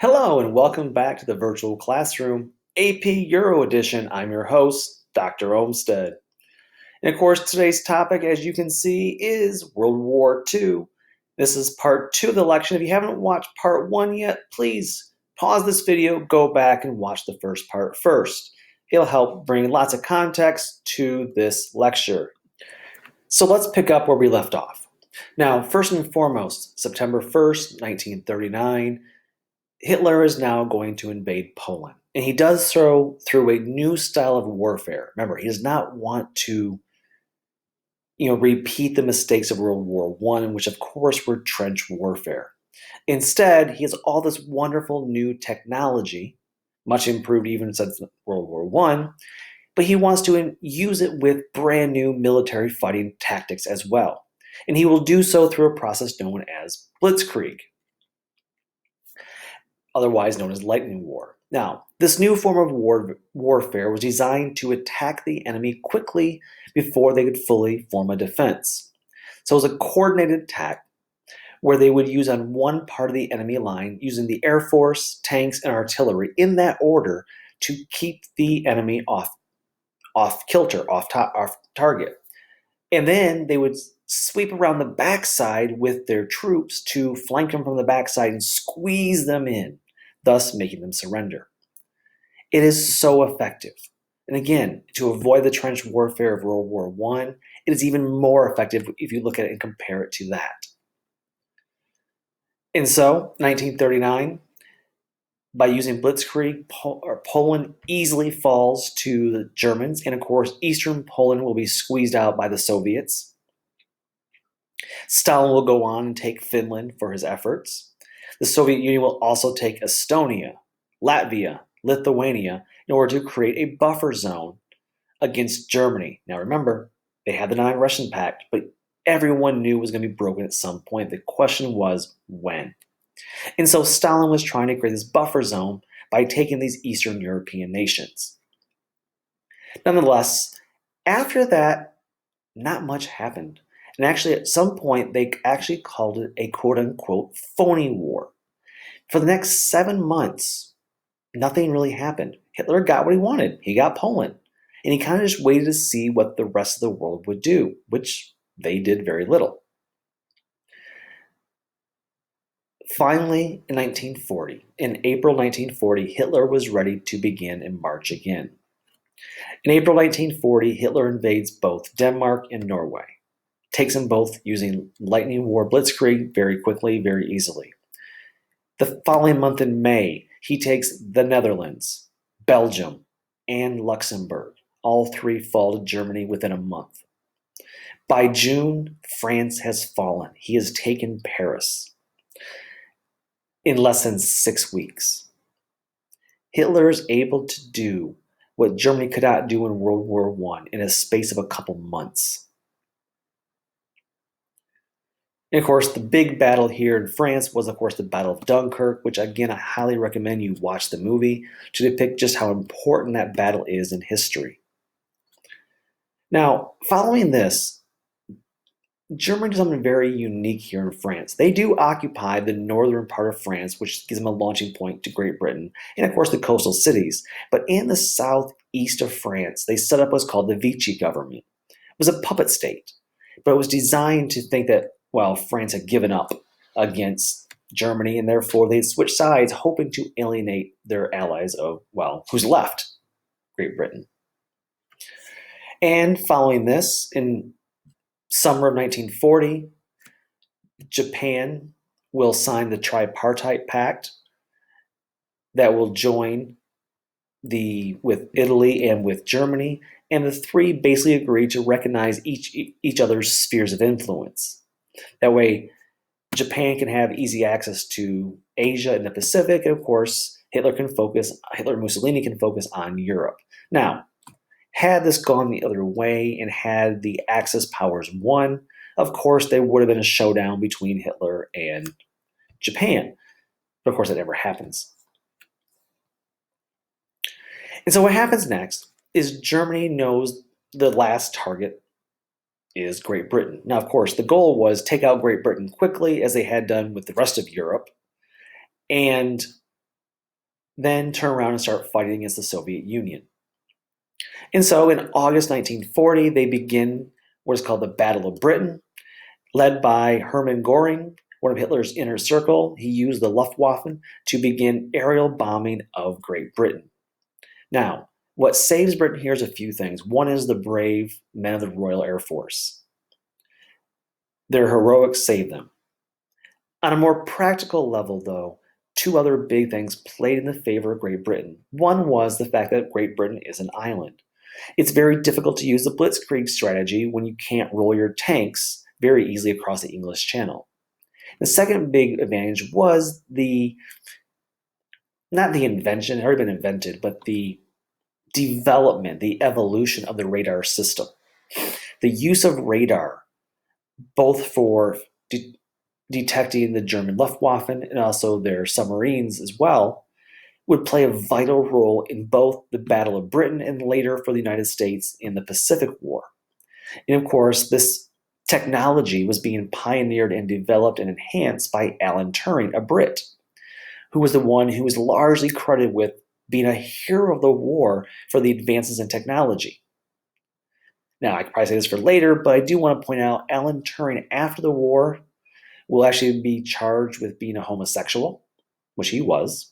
Hello and welcome back to the virtual classroom, AP Euro Edition. I'm your host, Dr. Olmsted. And of course, today's topic, as you can see, is World War II. This is part two of the lecture. If you haven't watched part one yet, please pause this video, go back and watch the first part first. It'll help bring lots of context to this lecture. So let's pick up where we left off. Now, first and foremost, September 1st, 1939, Hitler is now going to invade Poland. And he does so through a new style of warfare. Remember, he does not want to repeat the mistakes of World War I, which of course were trench warfare. Instead, he has all this wonderful new technology, much improved even since World War I, but he wants to use it with brand new military fighting tactics as well. And he will do so through a process known as Blitzkrieg, otherwise known as lightning war. Now, this new form of warfare was designed to attack the enemy quickly before they could fully form a defense. So it was a coordinated attack where they would use on one part of the enemy line using the Air Force, tanks, and artillery in that order to keep the enemy off kilter, off target. And then they would sweep around the backside with their troops to flank them from the backside and squeeze them in, thus making them surrender. It is so effective. And again, to avoid the trench warfare of World War I, it is even more effective if you look at it and compare it to that. And so, 1939, by using Blitzkrieg, Poland easily falls to the Germans, and of course, Eastern Poland will be squeezed out by the Soviets. Stalin will go on and take Finland for his efforts. The Soviet Union will also take Estonia, Latvia, Lithuania in order to create a buffer zone against Germany. Now remember, they had the Non-Russian Pact, but everyone knew it was going to be broken at some point. The question was when. And so Stalin was trying to create this buffer zone by taking these Eastern European nations. Nonetheless, after that, not much happened. And actually, at some point, they actually called it a quote-unquote phony war. For the next 7 months, nothing really happened. Hitler got what he wanted. He got Poland. And he kind of just waited to see what the rest of the world would do, which they did very little. Finally, in April 1940, Hitler was ready to begin a march again. In April 1940, Hitler invades both Denmark and Norway. Takes them both using lightning war blitzkrieg very quickly, very easily. The following month in May, he takes the Netherlands, Belgium, and Luxembourg. All three fall to Germany within a month. By June, France has fallen. He has taken Paris in less than 6 weeks. Hitler is able to do what Germany could not do in World War I in a space of a couple months. And of course, the big battle here in France was, of course, the Battle of Dunkirk, which, again, I highly recommend you watch the movie to depict just how important that battle is in history. Now, following this, Germany does something very unique here in France. They do occupy the northern part of France, which gives them a launching point to Great Britain, and of course the coastal cities. But in the southeast of France, they set up what's called the Vichy government. It was a puppet state, but it was designed to think that, well, France had given up against Germany, and therefore they switched sides, hoping to alienate their allies of, well, who's left? Great Britain. And following this, in summer of 1940, Japan will sign the Tripartite Pact that will join with Italy and with Germany, and the three basically agree to recognize each other's spheres of influence. That way, Japan can have easy access to Asia and the Pacific, and of course, Hitler and Mussolini can focus on Europe. Now, had this gone the other way and had the Axis powers won, of course, there would have been a showdown between Hitler and Japan. But of course, that never happens. And so what happens next is Germany knows the last target is Great Britain. Now, of course, the goal was take out Great Britain quickly, as they had done with the rest of Europe, and then turn around and start fighting against the Soviet Union. And so in August 1940, they begin what is called the Battle of Britain, led by Hermann Göring, one of Hitler's inner circle. He used the Luftwaffe to begin aerial bombing of Great Britain. Now, what saves Britain here is a few things. One is the brave men of the Royal Air Force. Their heroics saved them. On a more practical level, though, two other big things played in the favor of Great Britain. One was the fact that Great Britain is an island. It's very difficult to use the Blitzkrieg strategy when you can't roll your tanks very easily across the English Channel. The second big advantage was not the invention, it had already been invented, but the development, the evolution of the radar system. The use of radar, both for detecting the German Luftwaffe and also their submarines as well, would play a vital role in both the Battle of Britain and later for the United States in the Pacific War. And of course, this technology was being pioneered and developed and enhanced by Alan Turing, a Brit, who was the one who was largely credited with being a hero of the war for the advances in technology. Now, I could probably say this for later, but I do want to point out Alan Turing, after the war, will actually be charged with being a homosexual, which he was.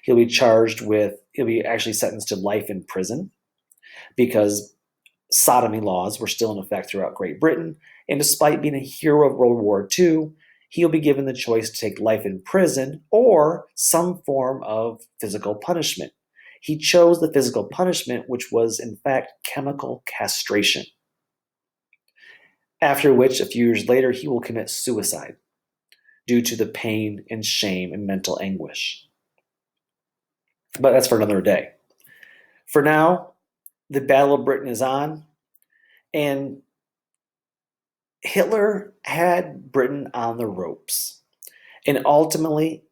He'll be actually sentenced to life in prison because sodomy laws were still in effect throughout Great Britain. And despite being a hero of World War II, he'll be given the choice to take life in prison or some form of physical punishment. He chose the physical punishment, which was in fact chemical castration. After which, a few years later, he will commit suicide due to the pain and shame and mental anguish. But that's for another day. For now, the Battle of Britain is on, and Hitler had Britain on the ropes. And ultimately,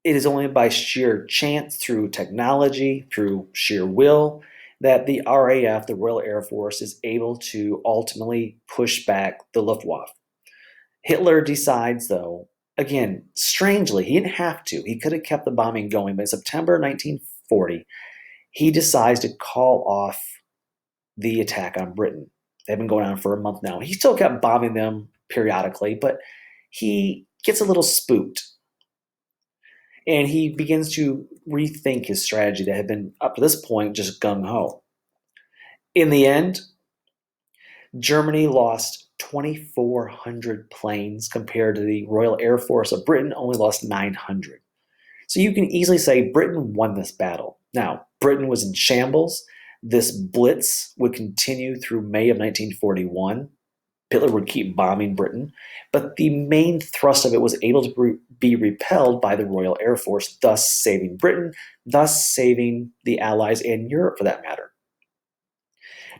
it is only by sheer chance, through technology, through sheer will, that the RAF, the Royal Air Force, is able to ultimately push back the Luftwaffe. Hitler decides, though, again, strangely, he didn't have to. He could have kept the bombing going, but in September 1940, he decides to call off the attack on Britain. They've been going on for a month now. He still kept bombing them periodically, but he gets a little spooked. And he begins to rethink his strategy that had been, up to this point, just gung-ho. In the end, Germany lost 2,400 planes compared to the Royal Air Force of Britain only lost 900. So you can easily say Britain won this battle. Now, Britain was in shambles. This blitz would continue through May of 1941. Hitler would keep bombing Britain, but the main thrust of it was able to be repelled by the Royal Air Force, thus saving Britain, thus saving the Allies and Europe for that matter.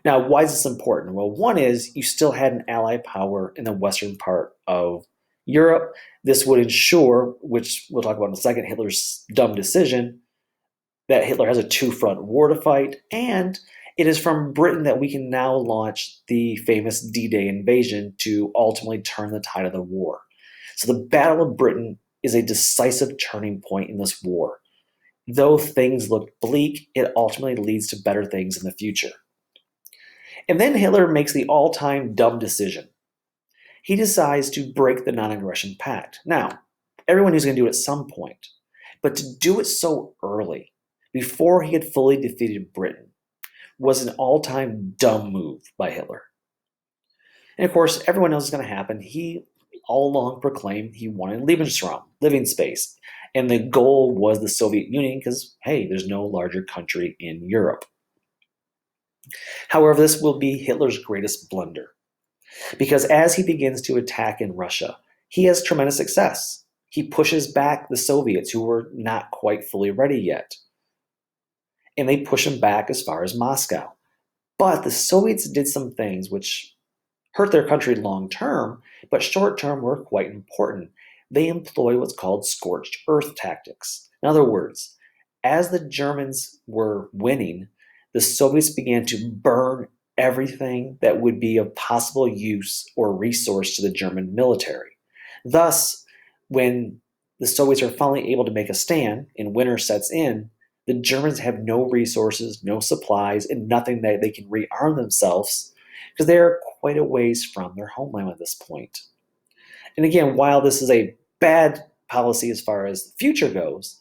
Now, why is this important? Well, one is you still had an Allied power in the western part of Europe. This would ensure, which we'll talk about in a second, Hitler's dumb decision, that Hitler has a two-front war to fight, and it is from Britain that we can now launch the famous D-Day invasion to ultimately turn the tide of the war. So the Battle of Britain is a decisive turning point in this war. Though things look bleak, it ultimately leads to better things in the future. And then Hitler makes the all-time dumb decision. He decides to break the non-aggression pact. Now, everyone knew he was going to do it at some point, but to do it so early, before he had fully defeated Britain, was an all-time dumb move by Hitler. And of course, everyone knows it's going to happen. He all along proclaimed he wanted Lebensraum, living space. And the goal was the Soviet Union because, hey, there's no larger country in Europe. However, this will be Hitler's greatest blunder. Because as he begins to attack in Russia, he has tremendous success. He pushes back the Soviets who were not quite fully ready yet. And they push him back as far as Moscow. But the Soviets did some things which hurt their country long term, but short term were quite important. They employ what's called scorched earth tactics. In other words, as the Germans were winning, the Soviets began to burn everything that would be of possible use or resource to the German military. Thus, when the Soviets are finally able to make a stand and winter sets in, the Germans have no resources, no supplies, and nothing that they can rearm themselves because they are quite a ways from their homeland at this point. And again, while this is a bad policy as far as the future goes,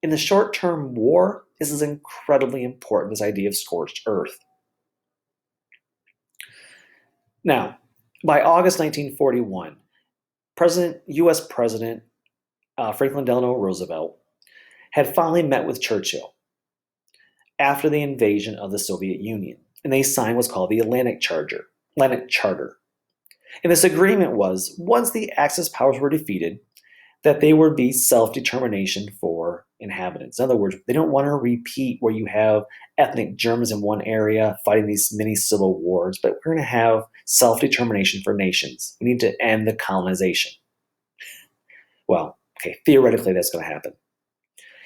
in the short term war, this is incredibly important, this idea of scorched earth. Now, by August 1941, US President Franklin Delano Roosevelt had finally met with Churchill after the invasion of the Soviet Union, and they signed what's called the Atlantic Charter. And this agreement was, once the Axis powers were defeated, that there would be self-determination for inhabitants. In other words, they don't want to repeat where you have ethnic Germans in one area fighting these mini civil wars, but we're going to have self-determination for nations. We need to end the colonization. Well, okay, theoretically that's going to happen.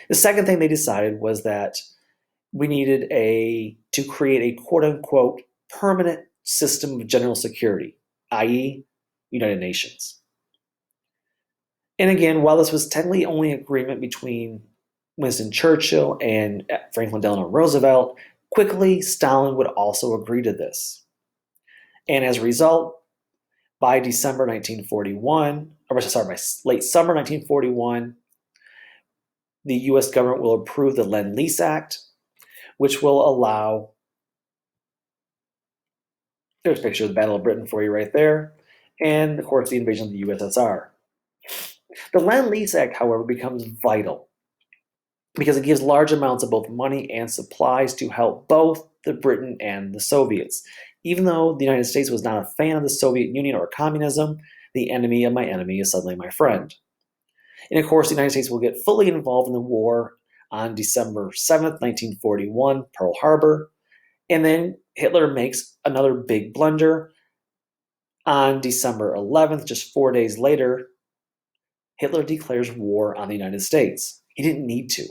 The second thing they decided was that we needed to create a quote-unquote permanent system of general security, i.e. United Nations. And again, while this was technically only an agreement between Winston Churchill and Franklin Delano Roosevelt, quickly Stalin would also agree to this. And as a result, by late summer 1941, the US government will approve the Lend-Lease Act, which will allow, there's a picture of the Battle of Britain for you right there, and of course the invasion of the USSR. The Lend-Lease Act, however, becomes vital because it gives large amounts of both money and supplies to help both the Britain and the Soviets. Even though the United States was not a fan of the Soviet Union or communism, the enemy of my enemy is suddenly my friend. And of course, the United States will get fully involved in the war on December 7th, 1941, Pearl Harbor. And then Hitler makes another big blunder. On December 11th, just 4 days later, Hitler declares war on the United States. He didn't need to.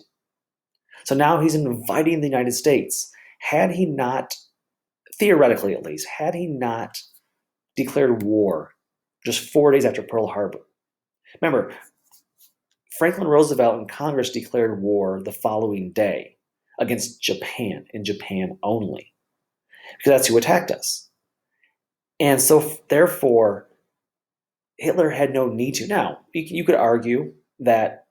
So now he's inviting the United States. Had he not, theoretically at least, had he not declared war just 4 days after Pearl Harbor? Remember, Franklin Roosevelt and Congress declared war the following day against Japan, and Japan only, because that's who attacked us. And so, therefore, Hitler had no need to. Now, you could argue that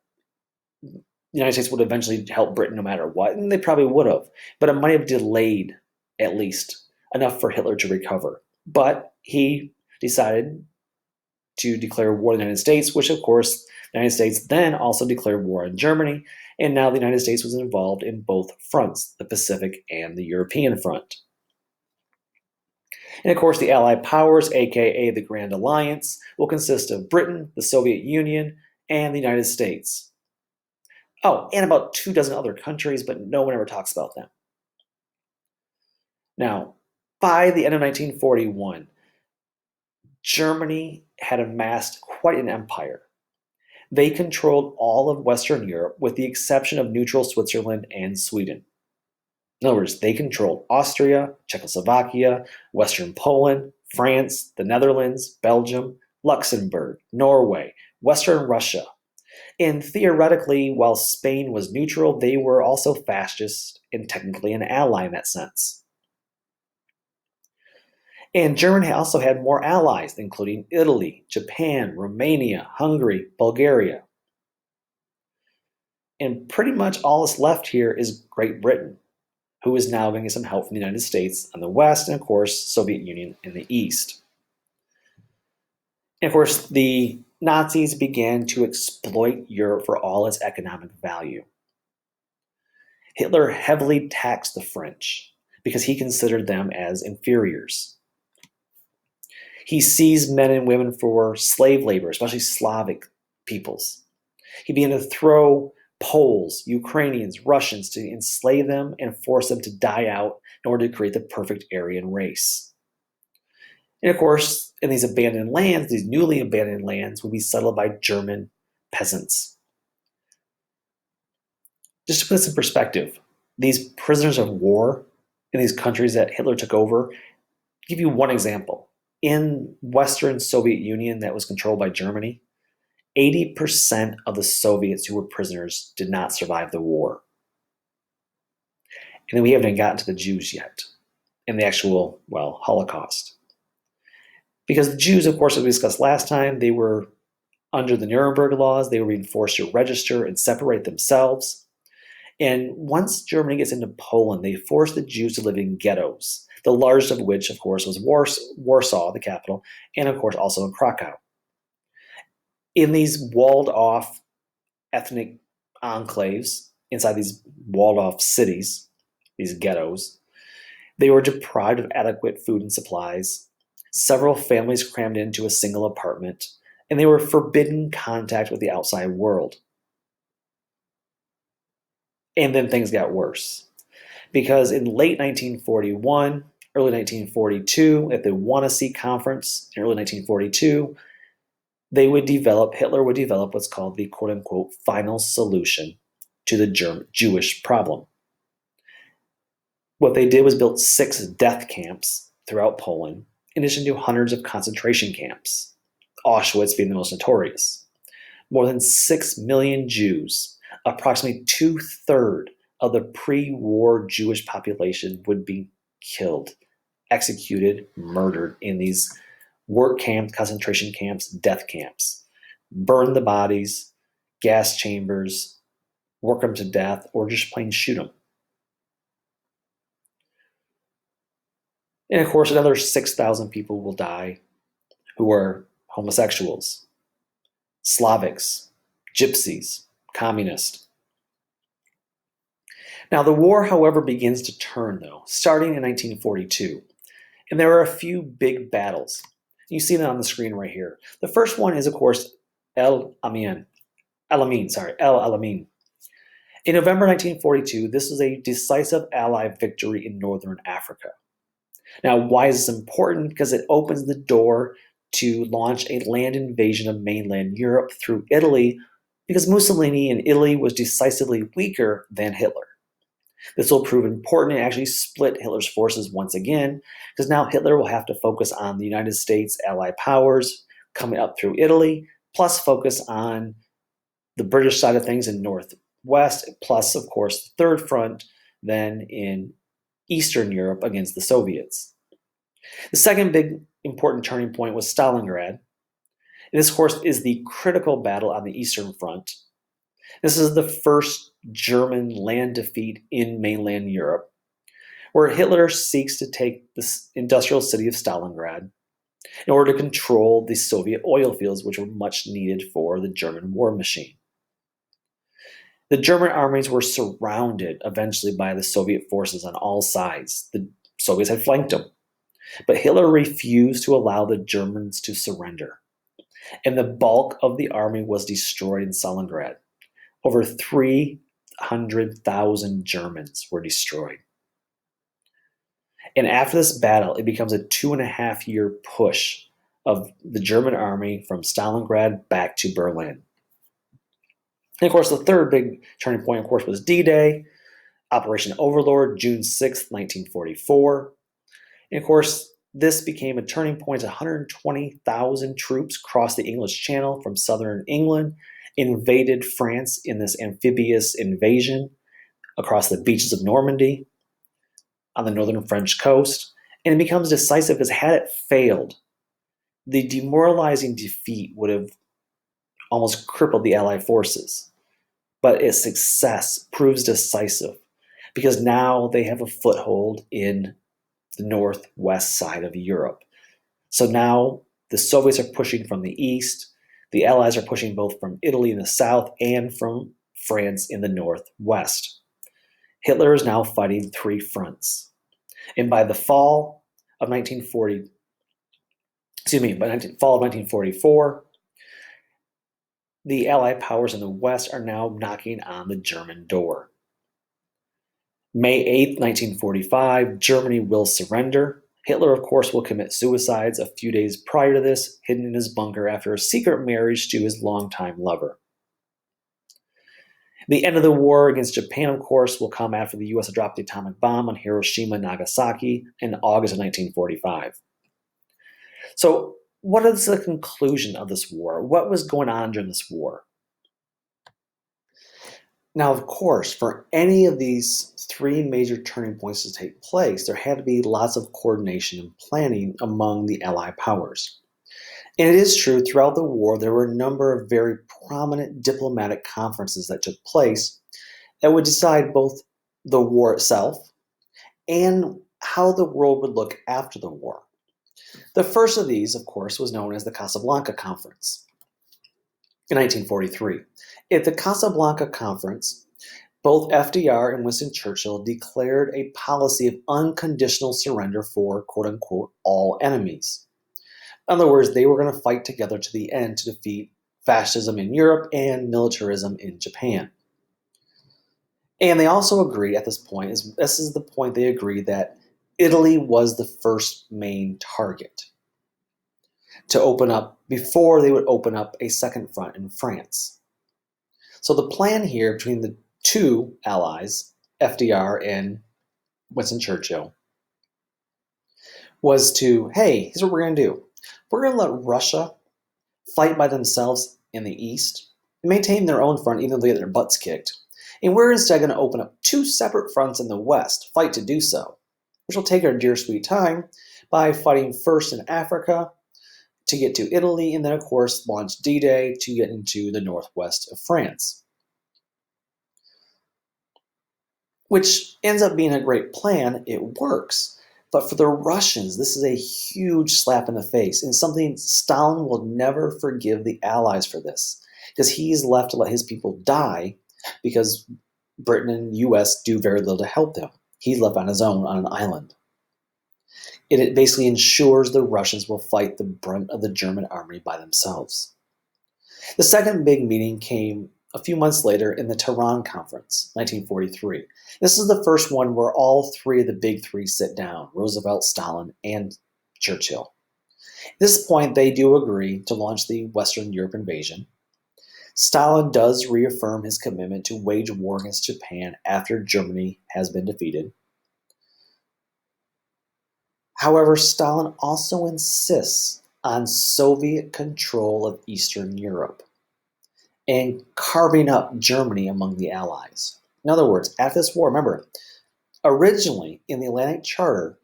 the United States would eventually help Britain no matter what, and they probably would have, but it might have delayed at least enough for Hitler to recover. But he decided to declare war on the United States, which of course the United States then also declared war on Germany, and now the United States was involved in both fronts, the Pacific and the European front. And of course the Allied powers, aka the Grand Alliance, will consist of Britain, the Soviet Union, and the United States. Oh, and about 24 other countries, but no one ever talks about them. Now, by the end of 1941, Germany had amassed quite an empire. They controlled all of Western Europe with the exception of neutral Switzerland and Sweden. In other words, they controlled Austria, Czechoslovakia, Western Poland, France, the Netherlands, Belgium, Luxembourg, Norway, Western Russia. And theoretically, while Spain was neutral, they were also fascist and technically an ally in that sense. And Germany also had more allies, including Italy, Japan, Romania, Hungary, Bulgaria. And pretty much all that's left here is Great Britain, who is now going to get some help from the United States on the west, and of course, Soviet Union in the east. And of course, the Nazis began to exploit Europe for all its economic value. Hitler heavily taxed the French because he considered them as inferiors. He seized men and women for slave labor, especially Slavic peoples. He began to throw Poles, Ukrainians, Russians to enslave them and force them to die out in order to create the perfect Aryan race. And of course, in these abandoned lands, these newly abandoned lands would be settled by German peasants. Just to put this in perspective, these prisoners of war in these countries that Hitler took over, I'll give you one example. In Western Soviet Union that was controlled by Germany, 80% of the Soviets who were prisoners did not survive the war. And then we haven't even gotten to the Jews yet and the actual, Holocaust. Because the Jews, of course, as we discussed last time, they were under the Nuremberg laws, they were being forced to register and separate themselves. And once Germany gets into Poland, they force the Jews to live in ghettos, the largest of which, of course, was Warsaw, the capital, and of course also in Krakow. In these walled-off ethnic enclaves, inside these walled-off cities, these ghettos, they were deprived of adequate food and supplies. Several families crammed into a single apartment, and they were forbidden contact with the outside world. And then things got worse. Because in late 1941, early 1942, at the Wannsee Conference in early 1942, Hitler would develop what's called the quote-unquote final solution to the Jewish problem. What they did was build 6 death camps throughout Poland, in addition to hundreds of concentration camps, Auschwitz being the most notorious. More than 6 million Jews, approximately 2/3 of the pre-war Jewish population, would be killed, executed, murdered in these work camps, concentration camps, death camps. Burn the bodies, gas chambers, work them to death, or just plain shoot them. And of course, another 6,000 people will die who are homosexuals, Slavics, gypsies, communists. Now, the war, however, begins to turn, though, starting in 1942. And there are a few big battles. You see them on the screen right here. The first one is, of course, El Alamein. In November 1942, this was a decisive Allied victory in northern Africa. Now, why is this important? Because it opens the door to launch a land invasion of mainland Europe through Italy, because Mussolini in Italy was decisively weaker than Hitler. This will prove important and actually split Hitler's forces once again, because now Hitler will have to focus on the United States Allied powers coming up through Italy, plus focus on the British side of things in Northwest, plus, of course, the Third Front then in Eastern Europe against the Soviets. The second big important turning point was Stalingrad. This, of course, is the critical battle on the Eastern Front. This is the first German land defeat in mainland Europe, where Hitler seeks to take this industrial city of Stalingrad in order to control the Soviet oil fields, which were much needed for the German war machine. The German armies were surrounded eventually by the Soviet forces on all sides. The Soviets had flanked them, but Hitler refused to allow the Germans to surrender, and the bulk of the army was destroyed in Stalingrad. Over 300,000 Germans were destroyed. And after this battle, it becomes a 2.5-year push of the German army from Stalingrad back to Berlin. And of course, the third big turning point, of course, was D-Day, Operation Overlord, June 6th, 1944. And of course, this became a turning point. 120,000 troops crossed the English Channel from southern England, invaded France in this amphibious invasion across the beaches of Normandy on the northern French coast. And it becomes decisive because had it failed, the demoralizing defeat would have almost crippled the Allied forces. But its success proves decisive because now they have a foothold in the northwest side of Europe. So now the Soviets are pushing from the east, the Allies are pushing both from Italy in the south and from France in the northwest. Hitler is now fighting 3 fronts. And by the fall of 1944, the Allied powers in the West are now knocking on the German door. May 8th, 1945, Germany will surrender. Hitler, of course, will commit suicides a few days prior to this, hidden in his bunker after a secret marriage to his longtime lover. The end of the war against Japan, of course, will come after the U.S. dropped the atomic bomb on Hiroshima and Nagasaki in August of 1945. So what is the conclusion of this war? What was going on during this war? Now, of course, for any of these three major turning points to take place, there had to be lots of coordination and planning among the Allied powers. And it is true, throughout the war, there were a number of very prominent diplomatic conferences that took place that would decide both the war itself and how the world would look after the war. The first of these, of course, was known as the Casablanca Conference in 1943. At the Casablanca Conference, both FDR and Winston Churchill declared a policy of unconditional surrender for, quote unquote, all enemies. In other words, they were going to fight together to the end to defeat fascism in Europe and militarism in Japan. And they also agreed at this point, this is the point they agreed, that Italy was the first main target to open up before they would open up a second front in France. So the plan here between the two allies, FDR and Winston Churchill, was to, hey, here's what we're going to do. We're going to let Russia fight by themselves in the east and maintain their own front even though they get their butts kicked. And we're instead going to open up two separate fronts in the west, fight to do so, which will take our dear sweet time by fighting first in Africa to get to Italy, and then, of course, launch D-Day to get into the northwest of France. Which ends up being a great plan. It works. But for the Russians, this is a huge slap in the face, and something Stalin will never forgive the Allies for this, because he's left to let his people die because Britain and US do very little to help him. He's left on his own on an island. It basically ensures the Russians will fight the brunt of the German army by themselves. The second big meeting came a few months later in the Tehran Conference, 1943. This is the first one where all three of the big three sit down, Roosevelt, Stalin, and Churchill. At this point, they do agree to launch the Western Europe invasion. Stalin does reaffirm his commitment to wage war against Japan after Germany has been defeated. However, Stalin also insists on Soviet control of Eastern Europe and carving up Germany among the Allies. In other words, after this war, remember, originally in the Atlantic Charter,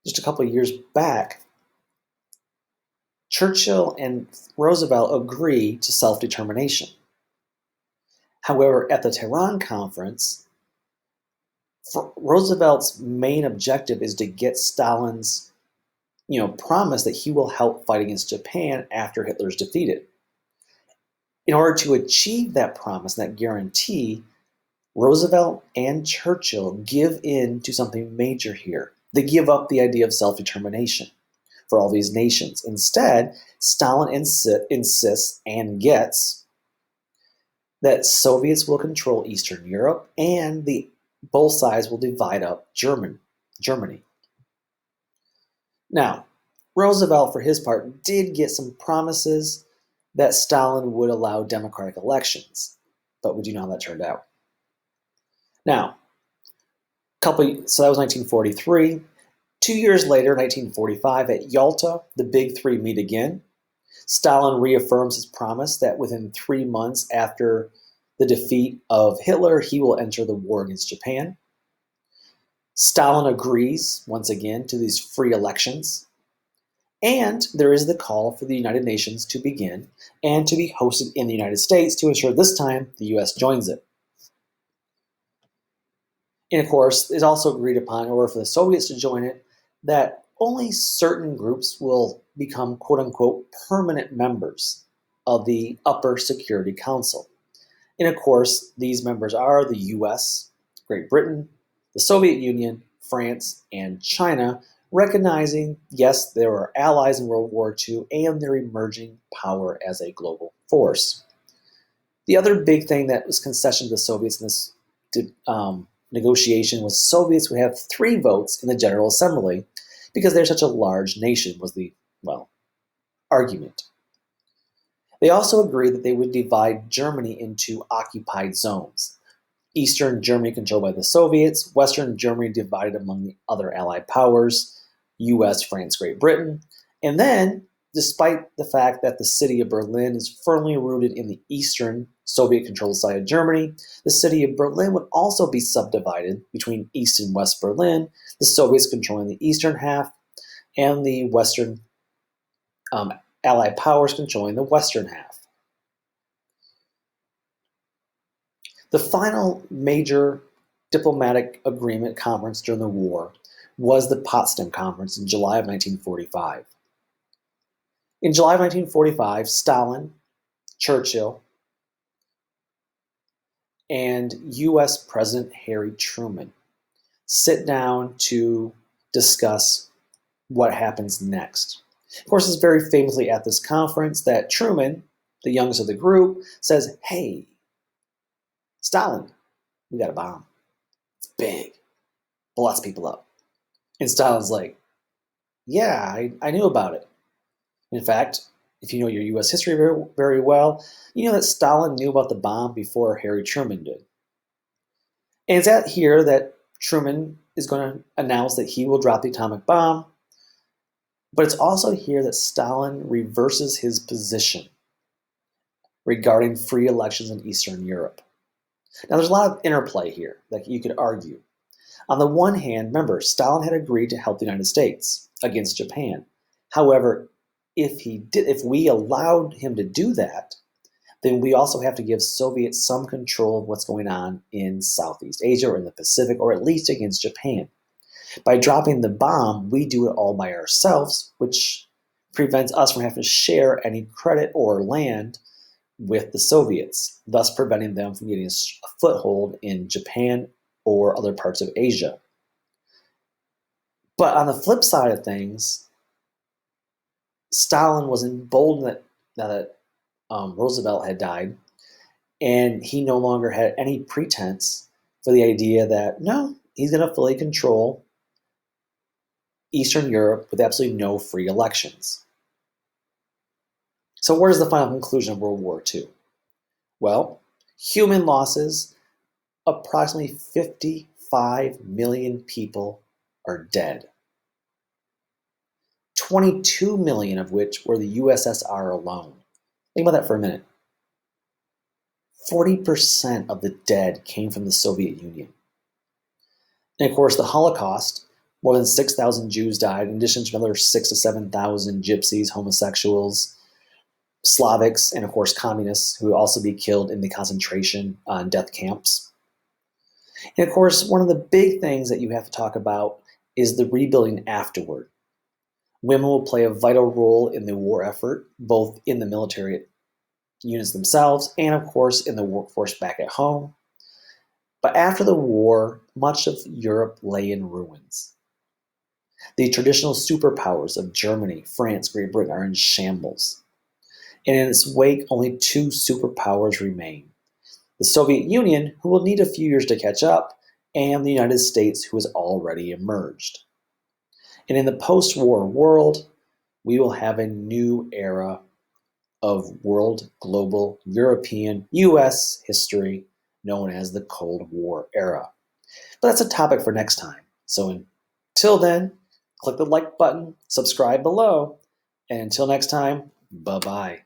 just a couple of years back, Churchill and Roosevelt agree to self-determination. However, at the Tehran Conference, Roosevelt's main objective is to get Stalin's promise that he will help fight against Japan after Hitler's defeated. In order to achieve that promise, that guarantee, Roosevelt and Churchill give in to something major here. They give up the idea of self-determination for all these nations. Instead, Stalin insists and gets that Soviets will control Eastern Europe and both sides will divide up Germany. Now, Roosevelt, for his part, did get some promises that Stalin would allow democratic elections, but we do know how that turned out. Now, so that was 1943. 2 years later, 1945, at Yalta, the big three meet again. Stalin reaffirms his promise that within 3 months after the defeat of Hitler, he will enter the war against Japan. Stalin agrees, once again, to these free elections. And there is the call for the United Nations to begin and to be hosted in the United States to ensure this time the US joins it. And of course, it's also agreed upon, in order for the Soviets to join it, that only certain groups will become, quote unquote, permanent members of the Upper Security Council. And of course, these members are the US, Great Britain, the Soviet Union, France, and China, recognizing, yes, there are allies in World War II and their emerging power as a global force. The other big thing that was concession to the Soviets in this negotiation was Soviets would have 3 votes in the General Assembly because they're such a large nation, was the, argument. They also agreed that they would divide Germany into occupied zones. Eastern Germany controlled by the Soviets, Western Germany divided among the other Allied powers, US, France, Great Britain, And then, despite the fact that the city of Berlin is firmly rooted in the eastern Soviet-controlled side of Germany, the city of Berlin would also be subdivided between East and West Berlin, the Soviets controlling the eastern half, and the Western Allied powers controlling the western half. The final major diplomatic agreement conference during the war was the Potsdam Conference in July of 1945. In July of 1945, Stalin, Churchill, and US President Harry Truman sit down to discuss what happens next. Of course, it's very famously at this conference that Truman, the youngest of the group, says, "Hey, Stalin, we got a bomb. It's big. Blow lots of people up." And Stalin's like, "Yeah, I knew about it." In fact, if you know your US history very, very well, you know that Stalin knew about the bomb before Harry Truman did. And it's at here that Truman is going to announce that he will drop the atomic bomb. But it's also here that Stalin reverses his position regarding free elections in Eastern Europe. Now, there's a lot of interplay here that you could argue. On the one hand, remember, Stalin had agreed to help the United States against Japan. However, if we allowed him to do that, then we also have to give Soviets some control of what's going on in Southeast Asia or in the Pacific, or at least against Japan. By dropping the bomb, we do it all by ourselves, which prevents us from having to share any credit or land with the Soviets, thus preventing them from getting a foothold in Japan or other parts of Asia. But on the flip side of things, Stalin was emboldened now that Roosevelt had died, and he no longer had any pretense for the idea that, no, he's going to fully control Eastern Europe with absolutely no free elections. So where's the final conclusion of World War II? Well, human losses, approximately 55 million people are dead. 22 million of which were the USSR alone. Think about that for a minute. 40% of the dead came from the Soviet Union. And of course, the Holocaust, more than 6,000 Jews died, in addition to another 6,000 to 7,000 gypsies, homosexuals, Slavics, and of course communists who would also be killed in the concentration death camps. And of course, one of the big things that you have to talk about is the rebuilding afterward. Women will play a vital role in the war effort, both in the military units themselves and of course in the workforce back at home. But after the war, much of Europe lay in ruins. The traditional superpowers of Germany, France, Great Britain are in shambles. And in its wake, only two superpowers remain. The Soviet Union, who will need a few years to catch up, and the United States, who has already emerged. And in the post-war world, we will have a new era of world, global, European, US history known as the Cold War era. But that's a topic for next time. So until then, click the like button, subscribe below, and until next time, bye-bye.